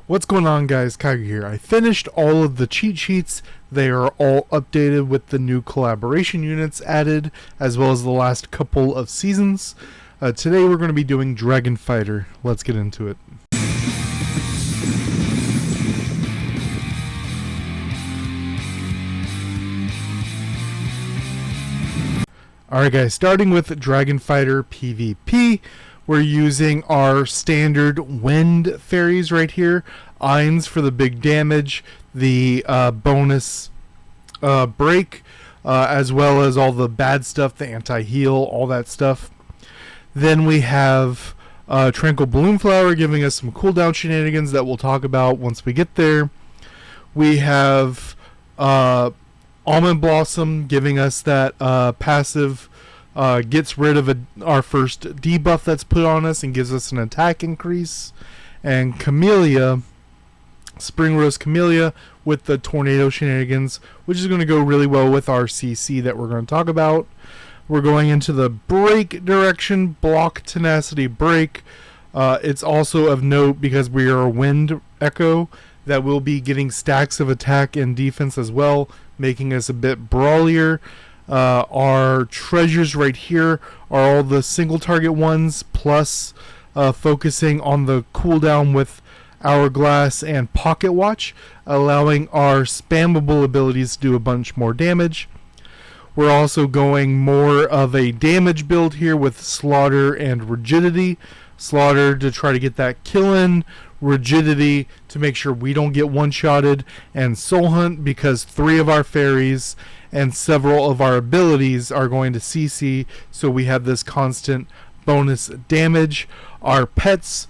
What's going on, guys? Kaiger here. I finished all of the cheat sheets. They are all updated with the new collaboration units added, as well as the last couple of seasons. Today we're going to be doing Dragon Fighter. Let's get into it. Alright guys, starting with Dragon Fighter PvP, we're using our standard wind fairies right here. Eins for the big damage, the bonus break, as well as all the bad stuff, the anti-heal, all that stuff. Then we have Tranquil Bloomflower giving us some cooldown shenanigans that we'll talk about once we get there. We have Almond Blossom giving us that passive, gets rid of our first debuff that's put on us and gives us an attack increase. And Camellia, Spring Rose Camellia with the tornado shenanigans, which is going to go really well with our CC that we're going to talk about. We're going into the break direction, block tenacity break. It's also of note because we are a wind echo that will be getting stacks of attack and defense as well, making us a bit brawlier. Our treasures right here are all the single target ones, plus focusing on the cooldown with Hourglass and Pocket Watch, allowing our spammable abilities to do a bunch more damage. We're also going more of a damage build here with Slaughter and Rigidity. Slaughter to try to get that kill in, Rigidity to make sure we don't get one-shotted, and Soul Hunt because 3 of our fairies and several of our abilities are going to CC, so we have this constant bonus damage. Our pets,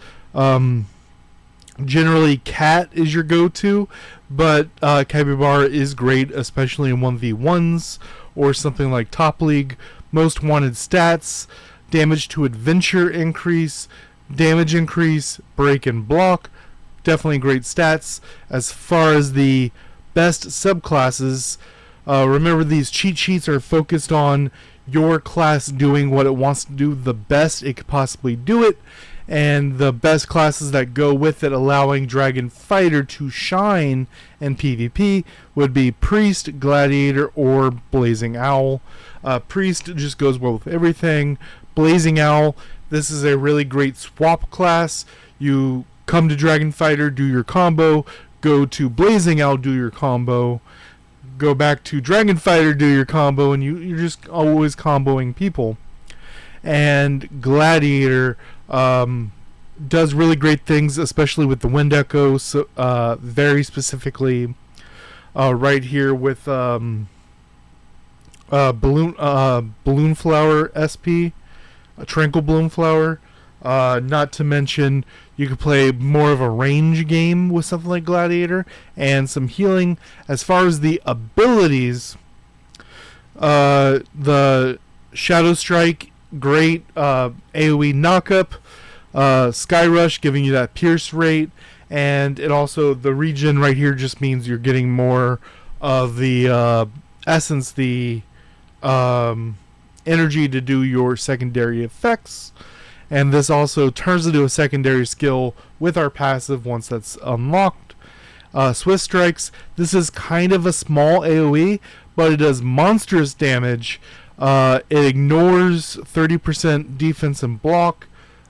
generally Cat is your go-to, but Capybara is great, especially in 1v1s or something like Top League. Most wanted stats: damage to adventure increase, damage increase, break and block. Definitely great stats. As far as the best subclasses, remember these cheat sheets are focused on your class doing what it wants to do the best it could possibly do it, and the best classes that go with it, allowing Dragon Fighter to shine in PvP, would be Priest, Gladiator, or Blazing Owl. Priest just goes well with everything. Blazing Owl, this is a really great swap class. You come to Dragon Fighter, do your combo, go to Blazing Owl, do your combo, go back to Dragon Fighter, do your combo, and you're just always comboing people. And Gladiator does really great things, especially with the Wind Echo, so, very specifically right here with Balloon Flower SP, Tranquil Bloomflower. Not to mention, you could play more of a range game with something like Gladiator and some healing. As far as the abilities, the Shadow Strike, great AoE knockup. Sky Rush giving you that pierce rate, and it also, the regen right here just means you're getting more of the essence, the energy to do your secondary effects. And this also turns into a secondary skill with our passive once that's unlocked. Swift Strikes, this is kind of a small AoE, but it does monstrous damage. It ignores 30% defense and block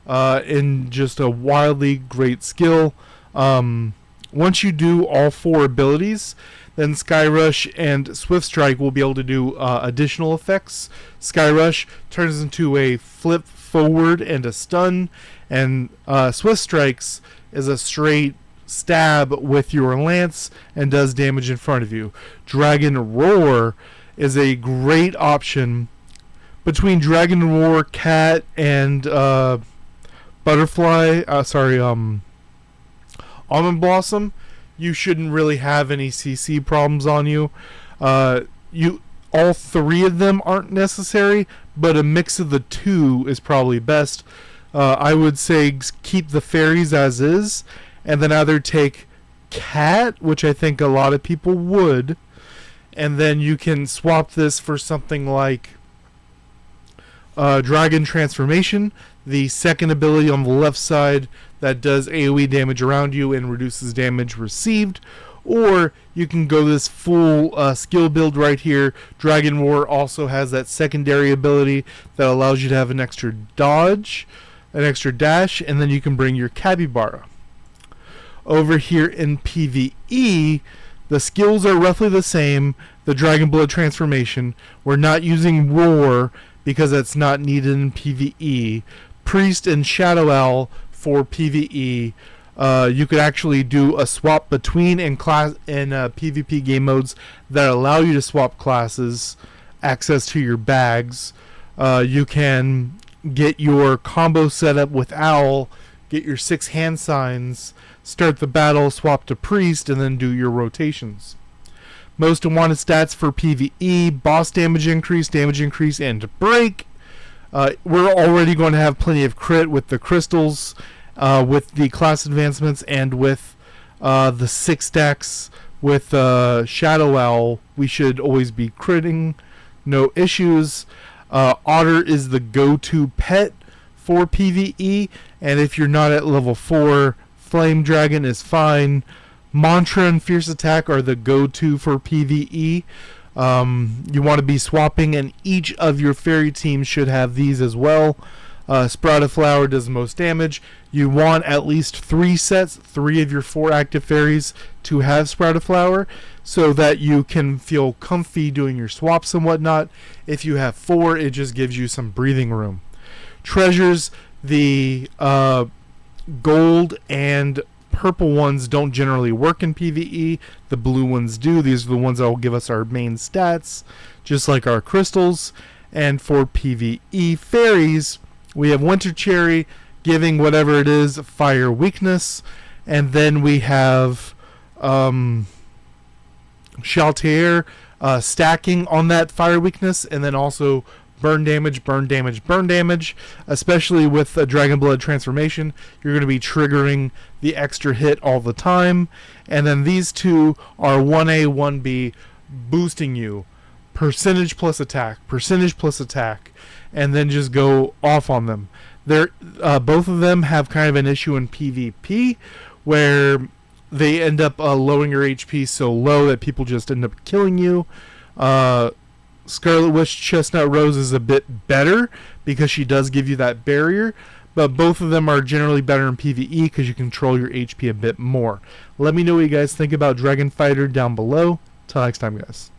in just a wildly great skill. Once you do all 4 abilities, then Sky Rush and Swift Strike will be able to do additional effects. Sky Rush turns into a flip forward and a stun, and Swift Strikes is a straight stab with your lance and does damage in front of you. Dragon Roar is a great option between Dragon Roar, Cat, and Butterfly. Almond Blossom. You shouldn't really have any CC problems on you. All 3 of them aren't necessary, but a mix of the 2 is probably best. I would say keep the fairies as is, and then either take Cat, which I think a lot of people would, and then you can swap this for something like Dragon Transformation, the second ability on the left side that does AoE damage around you and reduces damage received. Or you can go this full skill build right here. Dragon Roar also has that secondary ability that allows you to have an extra dodge, an extra dash, and then you can bring your Capybara. Over here in PvE, the skills are roughly the same. The Dragon Blood transformation. We're not using Roar because that's not needed in PvE. Priest and Shadow Owl for PvE. You could actually do a swap between in PvP game modes that allow you to swap classes, access to your bags. You can get your combo set up with Owl, get your 6 hand signs, start the battle, swap to Priest, and then do your rotations. Most wanted stats for PvE: boss damage increase, and break. We're already going to have plenty of crit with the crystals, with the class advancements, and with the 6 stacks with Shadow Owl. We should always be critting, no issues. Otter is the go-to pet for PvE, and if you're not at level 4, Flame Dragon is fine. Mantra and Fierce Attack are the go-to for PvE. You want to be swapping, and each of your fairy teams should have these as well. Sprouted Flower does most damage. You want at least 3 sets, 3 of your 4 active fairies to have Sprouted Flower, so that you can feel comfy doing your swaps and whatnot. If you have 4, it just gives you some breathing room. Treasures, the gold and purple ones don't generally work in PvE. The blue ones do. These are the ones that will give us our main stats, just like our crystals. And for PvE fairies, we have Winter Cherry giving whatever it is fire weakness, and then we have Shaltair stacking on that fire weakness, and then also burn damage, especially with a Dragon Blood transformation. You're going to be triggering the extra hit all the time. And then these two are 1A, 1B, boosting you. Percentage plus attack, and then just go off on them. Both of them have kind of an issue in PvP, where they end up lowering your HP so low that people just end up killing you. Scarlet Witch Chestnut Rose is a bit better because she does give you that barrier, but both of them are generally better in PvE because you control your HP a bit more. Let me know what you guys think about Dragon Fighter down below. Till next time, guys.